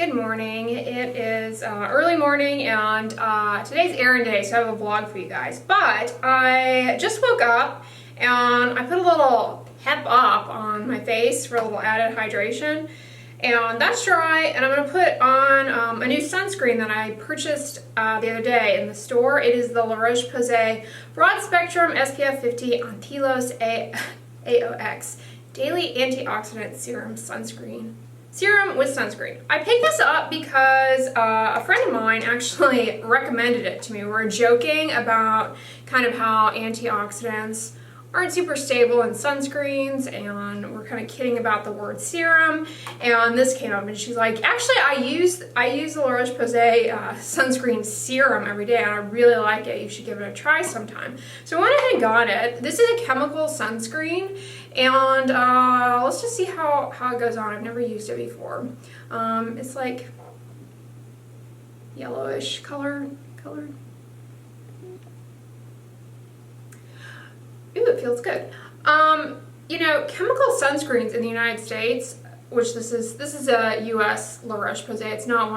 good morning. It is early morning and today's errand day, so I have a vlog for you guys. But I just woke up and I put a little hep up on my face for a little added hydration. And that's dry, and I'm going to put on a new sunscreen that I purchased the other day in the store. It is the Roche Posay Broad Spectrum SPF 50 Anthelios AOX Daily Antioxidant Serum Sunscreen. Serum with sunscreen. I picked this up because a friend of mine actually recommended it to me. We were joking about kind of how antioxidants aren't super stable in sunscreens, and we're kind of kidding about the word serum, and this came up and she's like, actually I use the Roche Posay sunscreen serum every day and I really like it. You should give it a try sometime. So I went ahead and got it. This is a chemical sunscreen, and let's just see how it goes on. I've never used it before. It's like yellowish colored. Ooh, it feels good. You know, chemical sunscreens in the United States, which this is a US La Roche Posay. It's not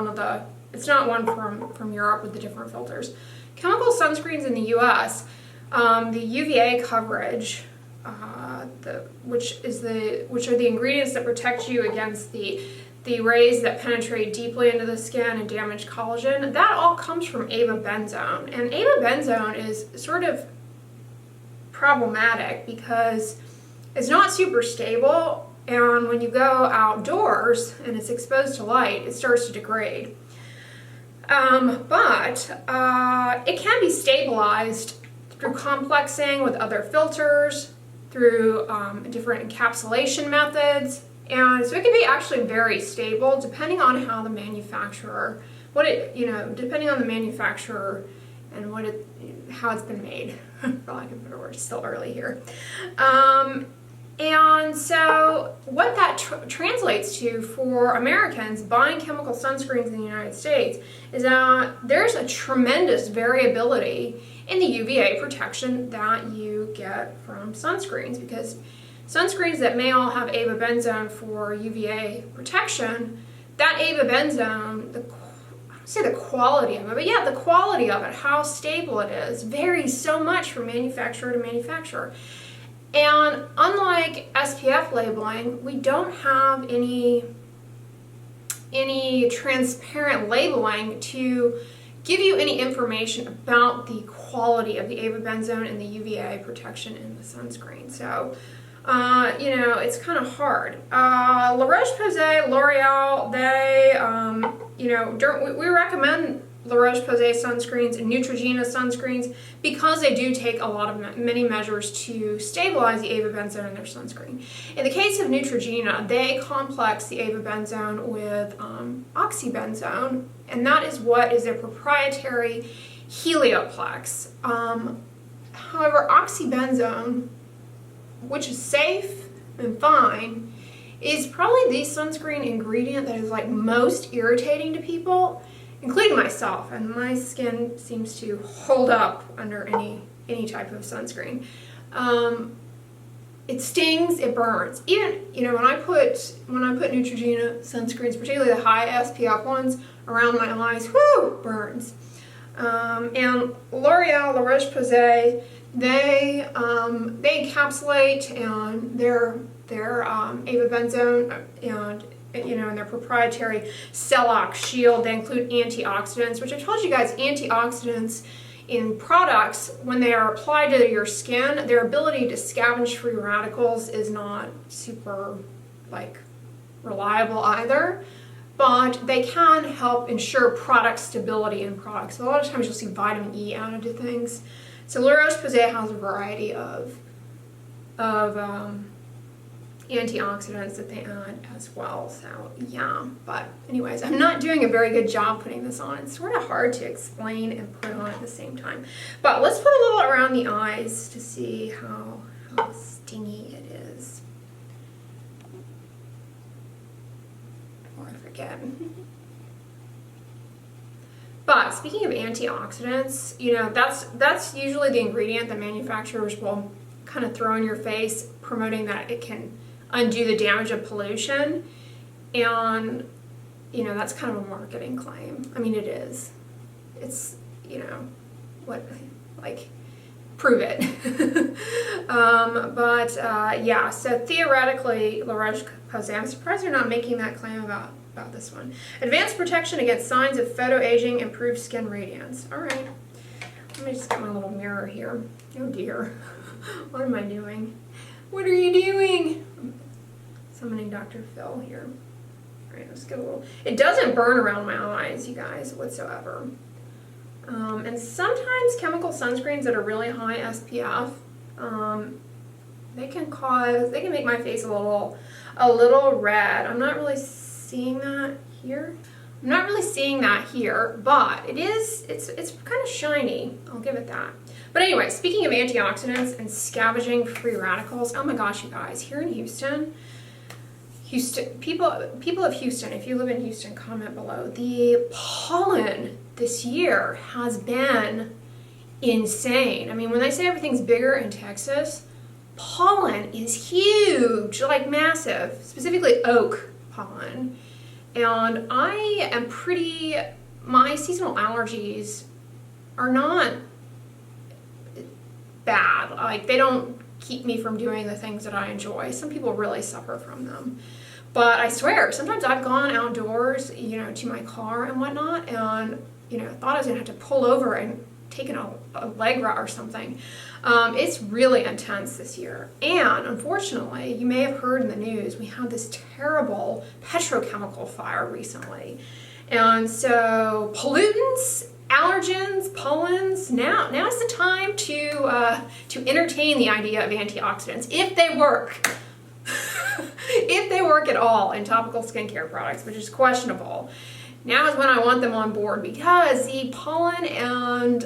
one from Europe with the different filters. Chemical sunscreens in the US, the UVA coverage, which are the ingredients that protect you against the rays that penetrate deeply into the skin and damage collagen, that all comes from avobenzone. And avobenzone is sort of problematic because it's not super stable, and when you go outdoors and it's exposed to light, it starts to degrade. But it can be stabilized through complexing with other filters, through different encapsulation methods, and so it can be actually very stable depending on how the manufacturer, depending on the manufacturer and how it's been made, for lack of a better word. It's still early here. And so what that translates to for Americans buying chemical sunscreens in the United States is that there's a tremendous variability in the UVA protection that you get from sunscreens, because sunscreens that may all have avobenzone for UVA protection, that avobenzone, the quality of it, but yeah, the quality of it, how stable it is, varies so much from manufacturer to manufacturer. And unlike SPF labeling, we don't have any transparent labeling to give you any information about the quality of the avobenzone and the UVA protection in the sunscreen. So it's kind of hard. La Roche Posay, L'Oreal, they, we recommend La Roche Posay sunscreens and Neutrogena sunscreens because they do take many measures to stabilize the avobenzone in their sunscreen. In the case of Neutrogena, they complex the avobenzone with oxybenzone, and that is what is their proprietary Helioplex. However, oxybenzone, which is safe and fine, is probably the sunscreen ingredient that is like most irritating to people, including myself, and my skin seems to hold up under any type of sunscreen. It stings, it burns. Even when I put Neutrogena sunscreens, particularly the high SPF ones, around my eyes, whoo, burns. And L'Oreal, La Roche Posay, they encapsulate and their avobenzone and in their proprietary Celox shield. They include antioxidants, which I told you guys, antioxidants in products, when they are applied to your skin, their ability to scavenge free radicals is not super reliable either, but they can help ensure product stability in products. So a lot of times you'll see vitamin E added to things. So La Roche Posay has a variety of antioxidants that they add as well. So yeah, but anyways, I'm not doing a very good job putting this on. It's sort of hard to explain and put on at the same time. But let's put a little around the eyes to see how stingy it is. Before I forget. But speaking of antioxidants, that's usually the ingredient that manufacturers will kind of throw in your face, promoting that it can undo the damage of pollution. And you know, that's kind of a marketing claim. I mean, it is. It's, you know, what, like, prove it. Yeah, so theoretically, La Roche Posay, I'm surprised they're not making that claim about this one. Advanced protection against signs of photoaging, improved skin radiance. All right. Let me just get my little mirror here. Oh dear. What am I doing? What are you doing? I'm summoning Dr. Phil here. All right, let's get a little. It doesn't burn around my eyes, you guys, whatsoever. And sometimes chemical sunscreens that are really high SPF, they can make my face a little red. I'm not really seeing that here. But it's kind of shiny. I'll give it that. But anyway, speaking of antioxidants and scavenging free radicals, oh my gosh, you guys, here in Houston, people of Houston, if you live in Houston, comment below. The pollen this year has been insane. I mean, when they say everything's bigger in Texas, pollen is huge, like massive, specifically oak pollen. And my seasonal allergies are not bad. Like, they don't keep me from doing the things that I enjoy. Some people really suffer from them. But I swear, sometimes I've gone outdoors, you know, to my car and whatnot, and, you know, thought I was gonna have to pull over and take a Allegra or something. It's really intense this year. And unfortunately, you may have heard in the news, we had this terrible petrochemical fire recently. And so pollutants, allergens, pollens, now's the time to entertain the idea of antioxidants, if they work. If they work at all in topical skincare products, which is questionable. Now is when I want them on board, because the pollen and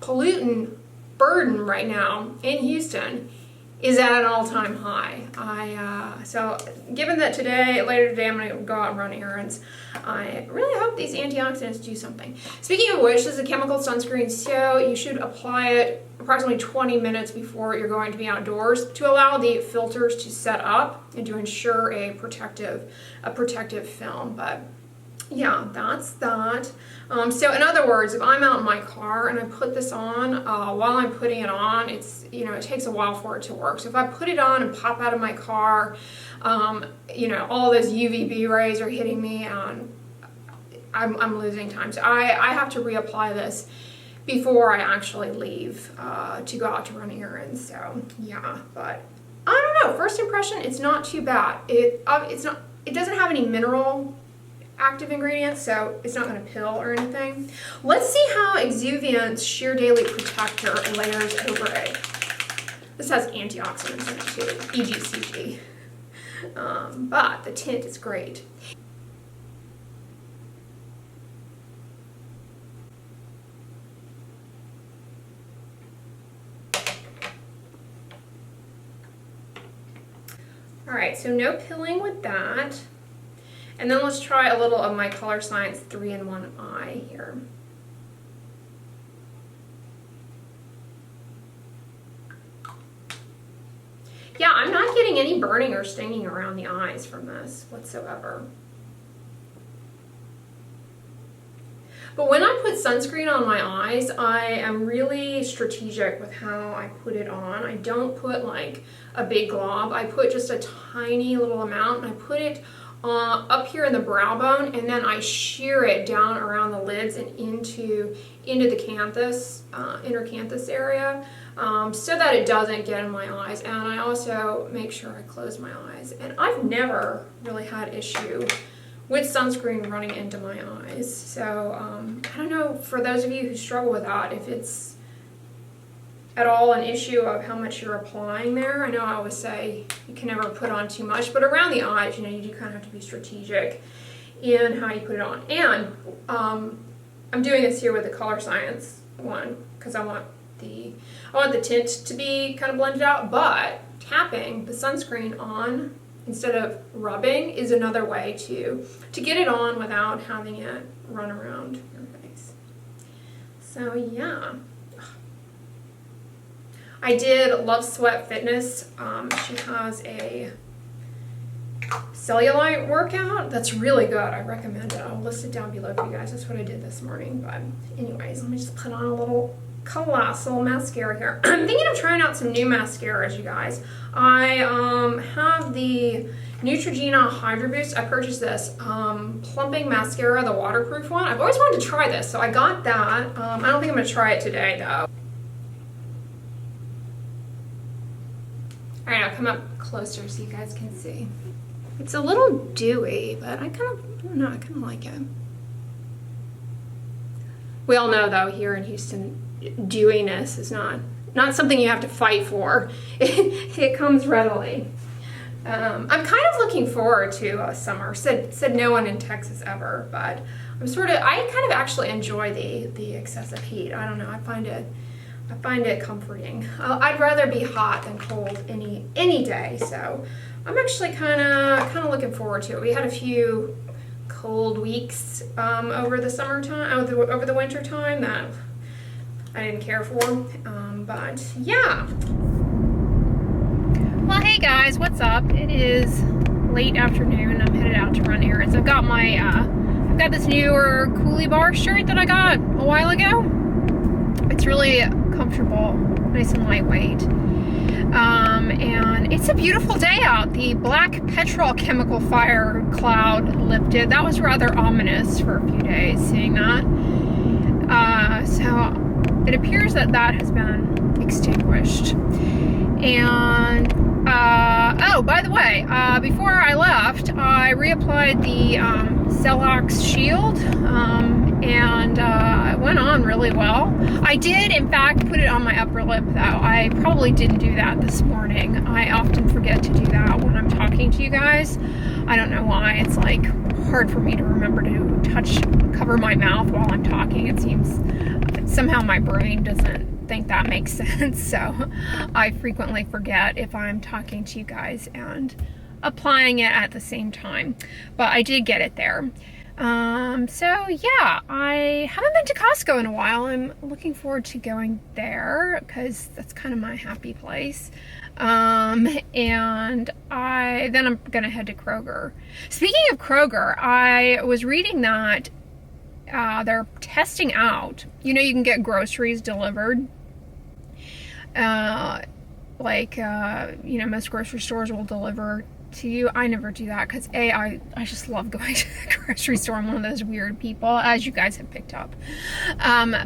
pollutant burden right now in Houston is at an all-time high. So given that later today I'm going to go out and run errands, I really hope these antioxidants do something. Speaking of which, this is a chemical sunscreen, so you should apply it approximately 20 minutes before you're going to be outdoors to allow the filters to set up and to ensure a protective film. But yeah, that's that. So in other words, if I'm out in my car and I put this on, while I'm putting it on, it's, you know, it takes a while for it to work. So if I put it on and pop out of my car, you know, all those UVB rays are hitting me and I'm losing time. So I have to reapply this before I actually leave to go out to run errands. So yeah, but I don't know. First impression, it's not too bad. It doesn't have any mineral active ingredients, so it's not going to pill or anything. Let's see how Exuviant's Sheer Daily Protector layers over it. This has antioxidants in it too, EGCG. But the tint is great. All right, so no pilling with that. And then let's try a little of my Color Science 3-in-1 eye here. Yeah, I'm not getting any burning or stinging around the eyes from this whatsoever. But when I put sunscreen on my eyes, I am really strategic with how I put it on. I don't put like a big glob. I put just a tiny little amount, and I put it up here in the brow bone, and then I shear it down around the lids and into the canthus, inner canthus area, so that it doesn't get in my eyes. And I also make sure I close my eyes. And I've never really had issue with sunscreen running into my eyes. So I don't know, for those of you who struggle with that, if it's at all an issue of how much you're applying there. I know I always say you can never put on too much, but around the eyes, you know, you do kind of have to be strategic in how you put it on. And I'm doing this here with the Color Science one because I want the tint to be kind of blended out, but tapping the sunscreen on instead of rubbing is another way to get it on without having it run around your face. So yeah. I did Love Sweat Fitness. She has a cellulite workout. That's really good. I recommend it. I'll list it down below for you guys. That's what I did this morning. But anyways, let me just put on a little colossal mascara here. I'm thinking of trying out some new mascaras, you guys. I have the Neutrogena Hydro Boost. I purchased this plumping mascara, the waterproof one. I've always wanted to try this, so I got that. I don't think I'm gonna try it today though. All right, I'll come up closer so you guys can see. It's a little dewy, but I don't know, I kind of like it. We all know though, here in Houston, dewiness is not something you have to fight for. It comes readily. I'm kind of looking forward to summer. Said no one in Texas ever, but I kind of actually enjoy the excessive heat. I don't know, I find it comforting. I'd rather be hot than cold any day, so I'm actually kind of looking forward to it. We had a few cold weeks over the summertime, over the winter time that I didn't care for, but yeah. Well, hey guys, what's up? It is late afternoon. I'm headed out to run errands. I've got this newer Coolie Bar shirt that I got a while ago. It's really comfortable, nice and lightweight. And it's a beautiful day out. The black petrochemical fire cloud lifted. That was rather ominous for a few days, seeing that. So it appears that has been extinguished. And oh, by the way, before I left, I reapplied the Celox Shield, and it went on really well. I did, in fact, put it on my upper lip, though. I probably didn't do that this morning. I often forget to do that when I'm talking to you guys. I don't know why. It's like hard for me to remember to cover my mouth while I'm talking. It seems somehow my brain doesn't think that makes sense, so I frequently forget if I'm talking to you guys and applying it at the same time, but I did get it there. So yeah, I haven't been to Costco in a while. I'm looking forward to going there because that's kind of my happy place. And then I'm gonna head to Kroger. Speaking of Kroger, I was reading that they're testing out, you can get groceries delivered. Most grocery stores will deliver to you. I never do that because I just love going to the grocery store. I'm one of those weird people, as you guys have picked up. Yeah,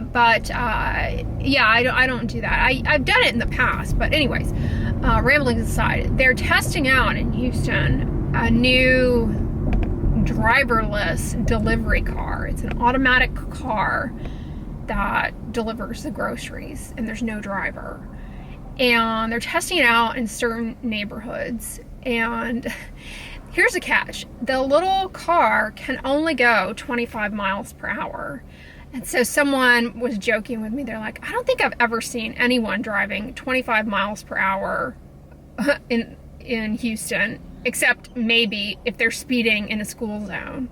I don't do that. I've done it in the past, but anyways, ramblings aside, they're testing out in Houston a new driverless delivery car. It's an automatic car that delivers the groceries, and there's no driver. And they're testing it out in certain neighborhoods. And here's a catch. The little car can only go 25 miles per hour. And so someone was joking with me. They're like, I don't think I've ever seen anyone driving 25 miles per hour in Houston, except maybe if they're speeding in a school zone.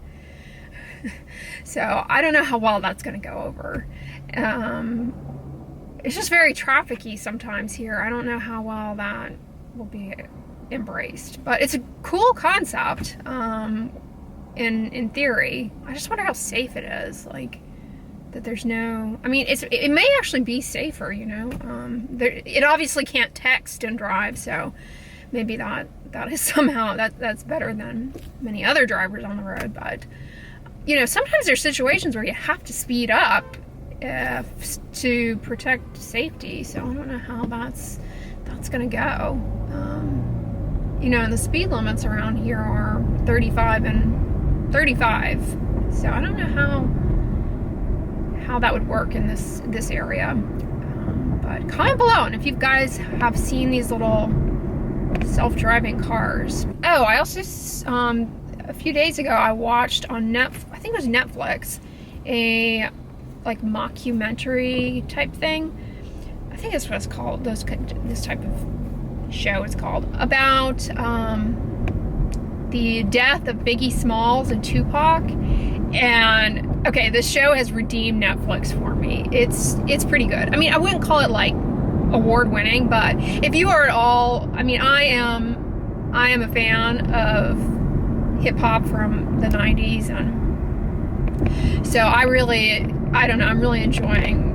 So I don't know how well that's going to go over. It's just very trafficy sometimes here. I don't know how well that will be embraced, but it's a cool concept in theory. I just wonder how safe it is, like that there's no, it may actually be safer, it obviously can't text and drive, so maybe that is somehow that's better than many other drivers on the road. But sometimes there's situations where you have to speed up to protect safety, so I don't know how that's gonna go. And the speed limits around here are 35 and 35, so I don't know how that would work in this area. But comment below, and if you guys have seen these little self-driving cars. Oh, I also a few days ago I watched on I think it was Netflix, a mockumentary type thing. I think that's what it's called. This type of show is called, about the death of Biggie Smalls and Tupac. And okay, this show has redeemed Netflix for me. It's pretty good. I wouldn't call it like award-winning, but if you are at all, I am a fan of hip hop from the 90s, and so I don't know, I'm really enjoying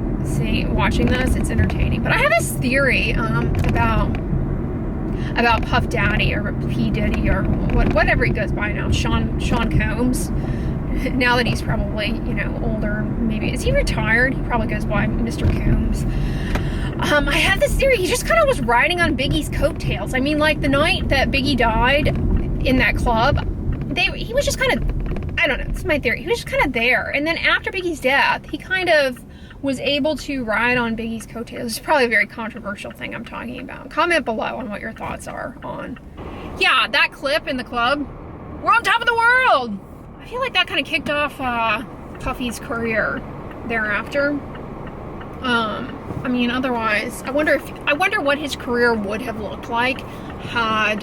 watching this. It's entertaining. But I have this theory about Puff Daddy or P Diddy or whatever he goes by now, Sean Combs. Now that he's probably, you know, older, maybe, is he retired? He probably goes by Mr. Combs. I have this theory, he just kind of was riding on Biggie's coattails. I mean, like the night that Biggie died in that club, he was just kind of, I don't know, this is my theory, he was just kind of there. And then after Biggie's death, he kind of was able to ride on Biggie's coattails. It's probably a very controversial thing I'm talking about. Comment below on what your thoughts are on. Yeah, that clip in the club, we're on top of the world! I feel like that kind of kicked off Puffy's career thereafter. I mean, otherwise, I wonder what his career would have looked like had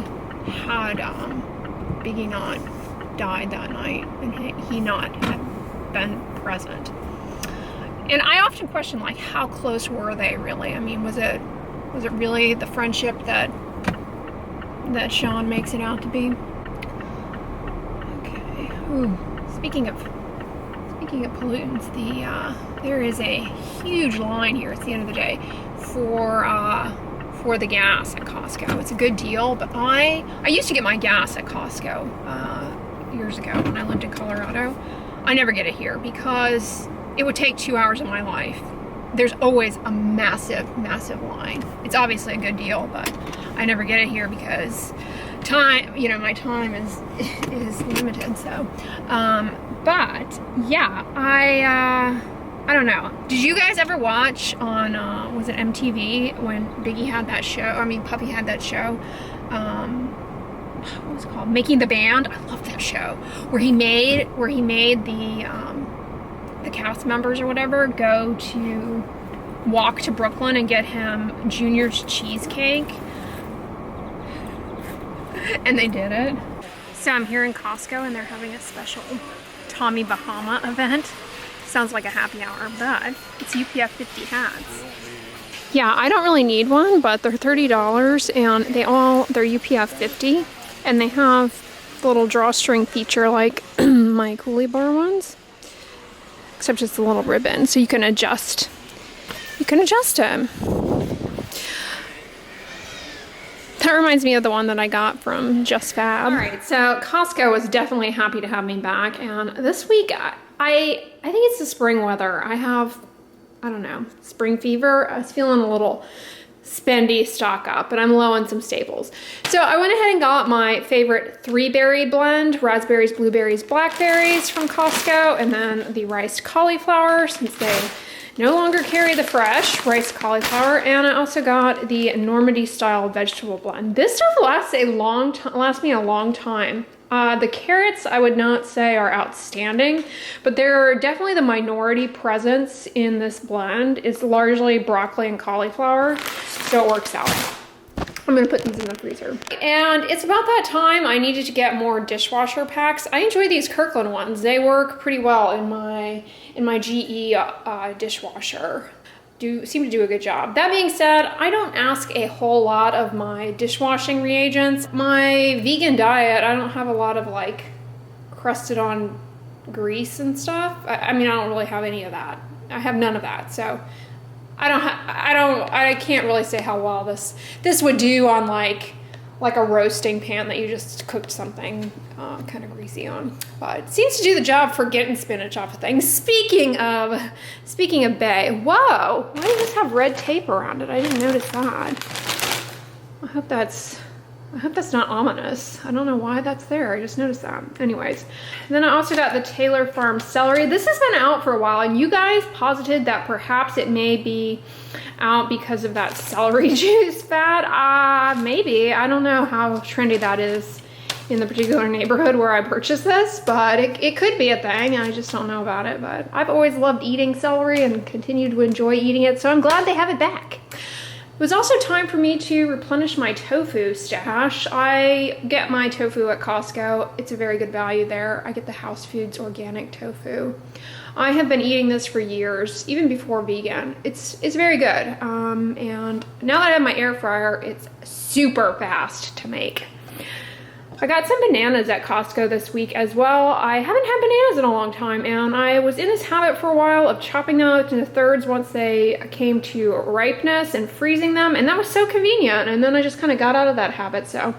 Biggie not died that night and he not had been present. And I often question, like, how close were they really? I mean, was it really the friendship that Sean makes it out to be? Okay. Ooh. Speaking of pollutants, there is a huge line here at the end of the day for the gas at Costco. It's a good deal, but I used to get my gas at Costco years ago when I lived in Colorado. I never get it here because it would take 2 hours of my life. There's always a massive line. It's obviously a good deal, but I never get it here because time, you know, my time is limited. So, but yeah, I don't know. Did you guys ever watch on was it MTV when Biggie had that show? I mean, Puffy had that show. What was it called? Making the Band. I love that show where he made the cast members or whatever go to walk to Brooklyn and get him Junior's cheesecake. And they did it. So I'm here in Costco and they're having a special Tommy Bahama event. Sounds like a happy hour, but it's UPF 50 hats. Yeah, I don't really need one, but they're $30 and they're UPF 50 and they have the little drawstring feature like my Coolie Bar ones. Except it's a little ribbon, so you can adjust them. That reminds me of the one that I got from Just Fab. All right, so Costco was definitely happy to have me back, and this week I think it's the spring weather. I don't know, spring fever. I was feeling a little spendy, stock up, but I'm low on some staples. So I went ahead and got my favorite 3-berry blend, raspberries, blueberries, blackberries from Costco, and then the riced cauliflower since they no longer carry the fresh riced cauliflower. And I also got the Normandy style vegetable blend. This stuff lasts me a long time. The carrots I would not say are outstanding, but they're definitely the minority presence in this blend. It's largely broccoli and cauliflower, so it works out. I'm gonna put these in the freezer. And it's about that time I needed to get more dishwasher packs. I enjoy these Kirkland ones. They work pretty well in my GE dishwasher. Seem to do a good job. That being said, I don't ask a whole lot of my dishwashing reagents. My vegan diet, I don't have a lot of like crusted on grease and stuff. I mean, I don't really have any of that. I have none of that. So I can't really say how well this would do on like a roasting pan that you just cooked something kind of greasy on. But it seems to do the job for getting spinach off of things. Speaking of Bay, whoa, why does this have red tape around it? I didn't notice that. I hope that's not ominous. I don't know why that's there. I just noticed that. Anyways, and then I also got the Taylor Farm celery. This has been out for a while, and you guys posited that perhaps it may be out because of that celery juice fad. Maybe. I don't know how trendy that is in the particular neighborhood where I purchased this, but it could be a thing. I just don't know about it, but I've always loved eating celery and continue to enjoy eating it, so I'm glad they have it back. It was also time for me to replenish my tofu stash. I get my tofu at Costco. It's a very good value there. I get the House Foods organic tofu. I have been eating this for years, even before vegan. It's very good. And now that I have my air fryer, it's super fast to make. I got some bananas at Costco this week as well. I haven't had bananas in a long time, and I was in this habit for a while of chopping them up into thirds once they came to ripeness and freezing them, and that was so convenient, and then I just kind of got out of that habit, so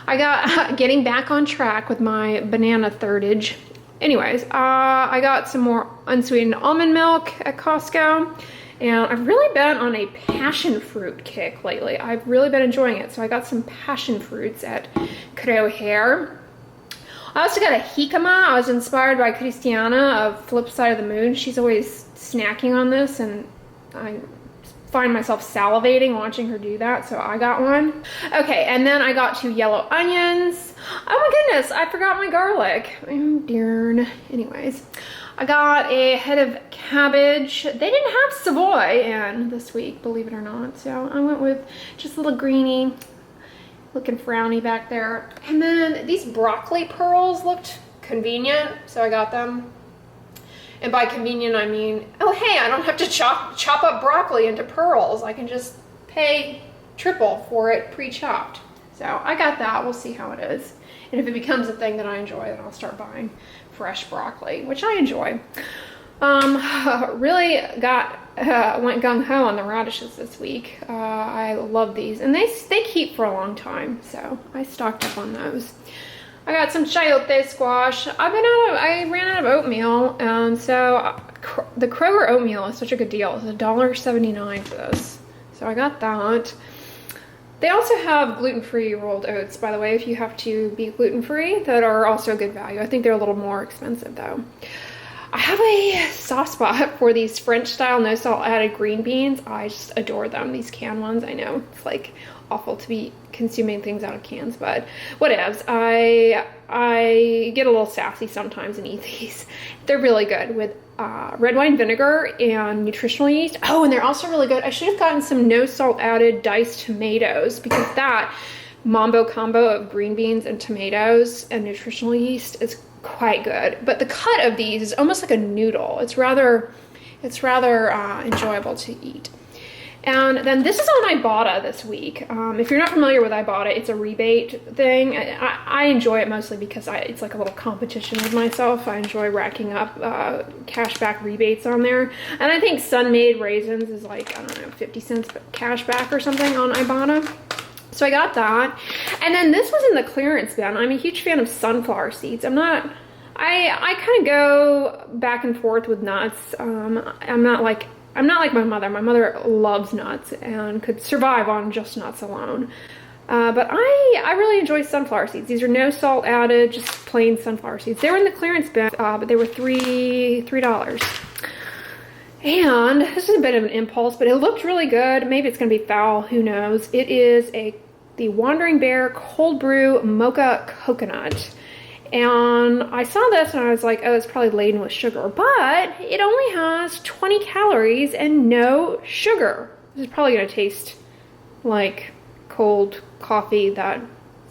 I got getting back on track with my banana thirdage. Anyways, I got some more unsweetened almond milk at Costco. And I've really been on a passion fruit kick lately. I've really been enjoying it. So I got some passion fruits at Creo Hair. I also got a jicama. I was inspired by Cristiana of Flip Side of the Moon. She's always snacking on this, and I find myself salivating watching her do that, so I got one. Okay, and then I got 2 yellow onions. Oh my goodness, I forgot my garlic. Oh dear. Anyways, I got a head of cabbage. They didn't have Savoy in this week, believe it or not, so I went with just a little greeny, looking frowny back there. And then these broccoli pearls looked convenient, so I got them. And by convenient, I mean, oh hey, I don't have to chop up broccoli into pearls. I can just pay triple for it pre-chopped. So I got that. We'll see how it is. And if it becomes a thing that I enjoy, then I'll start buying fresh broccoli, which I enjoy. Really went gung-ho on the radishes this week. I love these, and they keep for a long time, so I stocked up on those. I got some chayote squash. I ran out of oatmeal, and so the Kroger oatmeal is such a good deal. It's $1.79 for this, so I got that. They also have gluten-free rolled oats, by the way, if you have to be gluten-free, that are also good value. I think they're a little more expensive though. I have a soft spot for these French-style no-salt added green beans. I just adore them, these canned ones. I know it's like awful to be consuming things out of cans, but whatevs. I get a little sassy sometimes and eat these. They're really good with red wine vinegar and nutritional yeast. Oh, and they're also really good. I should have gotten some no salt added diced tomatoes, because that mambo combo of green beans and tomatoes and nutritional yeast is quite good. But the cut of these is almost like a noodle. It's rather enjoyable to eat. And then this is on Ibotta this week. If you're not familiar with Ibotta, it's a rebate thing. I enjoy it mostly because it's like a little competition with myself. I enjoy racking up cashback rebates on there. And I think Sun-Made raisins is like, I don't know, 50 cents cashback or something on Ibotta. So I got that. And then this was in the clearance bin. I'm a huge fan of sunflower seeds. I kind of go back and forth with nuts. I'm not like my mother. My mother loves nuts and could survive on just nuts alone. But I really enjoy sunflower seeds. These are no salt added, just plain sunflower seeds. They were in the clearance bin, but they were $3. And this is a bit of an impulse, but it looked really good. Maybe it's going to be foul. Who knows? It is the Wandering Bear Cold Brew Mocha Coconut. And I saw this and I was like, oh, it's probably laden with sugar, but it only has 20 calories and no sugar. This is probably going to taste like cold coffee that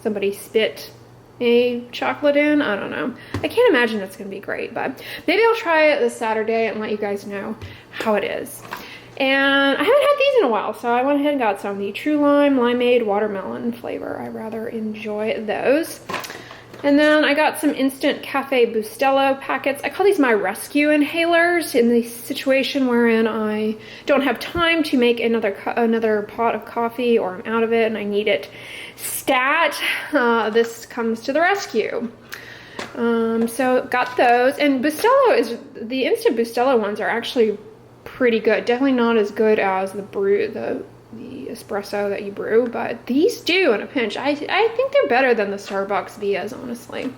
somebody spit a chocolate in. I don't know. I can't imagine it's going to be great, but maybe I'll try it this Saturday and let you guys know how it is. And I haven't had these in a while, so I went ahead and got some. The True Lime Limeade Watermelon flavor. I rather enjoy those. And then I got some Instant Cafe Bustelo packets. I call these my rescue inhalers in the situation wherein I don't have time to make another pot of coffee, or I'm out of it and I need it stat. This comes to the rescue. So got those. And the Instant Bustelo ones are actually pretty good. Definitely not as good as the espresso that you brew, but these do in a pinch. I think they're better than the Starbucks Vias, honestly.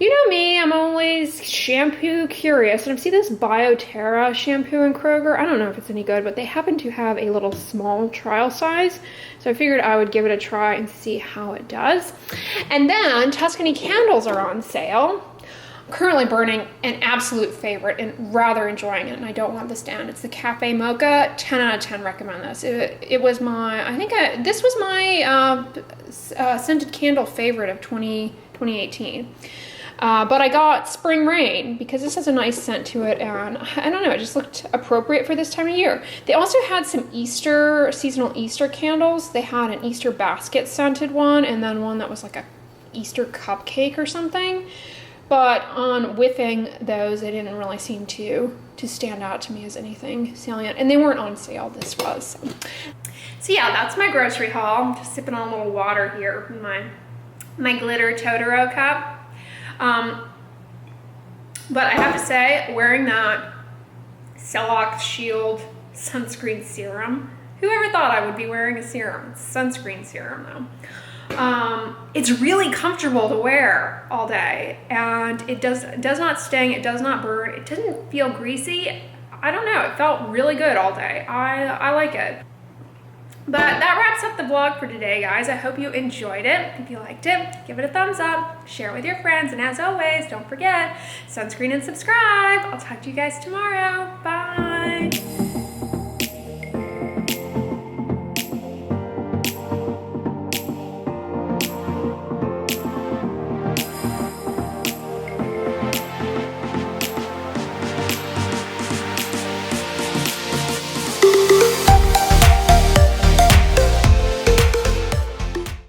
You know me, I'm always shampoo curious, and I've seen this BioTerra shampoo in Kroger. I don't know if it's any good, but they happen to have a little small trial size, so I figured I would give it a try and see how it does. And then Tuscany candles are on sale. I'm currently burning an absolute favorite and rather enjoying it, and I don't want this down. It's the Cafe Mocha. 10 out of 10 recommend this. It was this was my scented candle favorite of 2018. But I got Spring Rain because this has a nice scent to it, and I don't know, it just looked appropriate for this time of year. They also had some seasonal Easter candles. They had an Easter basket scented one, and then one that was like a Easter cupcake or something. But on whiffing those, they didn't really seem to stand out to me as anything salient. And they weren't on sale, this was. So yeah, that's my grocery haul. I'm just sipping on a little water here from my glitter Totoro cup. But I have to say, wearing that Cellulose Shield sunscreen serum, whoever thought I would be wearing a serum? It's a sunscreen serum though. It's really comfortable to wear all day, and it does not sting, it does not burn, it doesn't feel greasy. I don't know, it felt really good all day. I like it. But that wraps up the vlog for today, guys. I hope you enjoyed it. If you liked it, give it a thumbs up, share it with your friends, and as always, don't forget, sunscreen and subscribe. I'll talk to you guys tomorrow. Bye.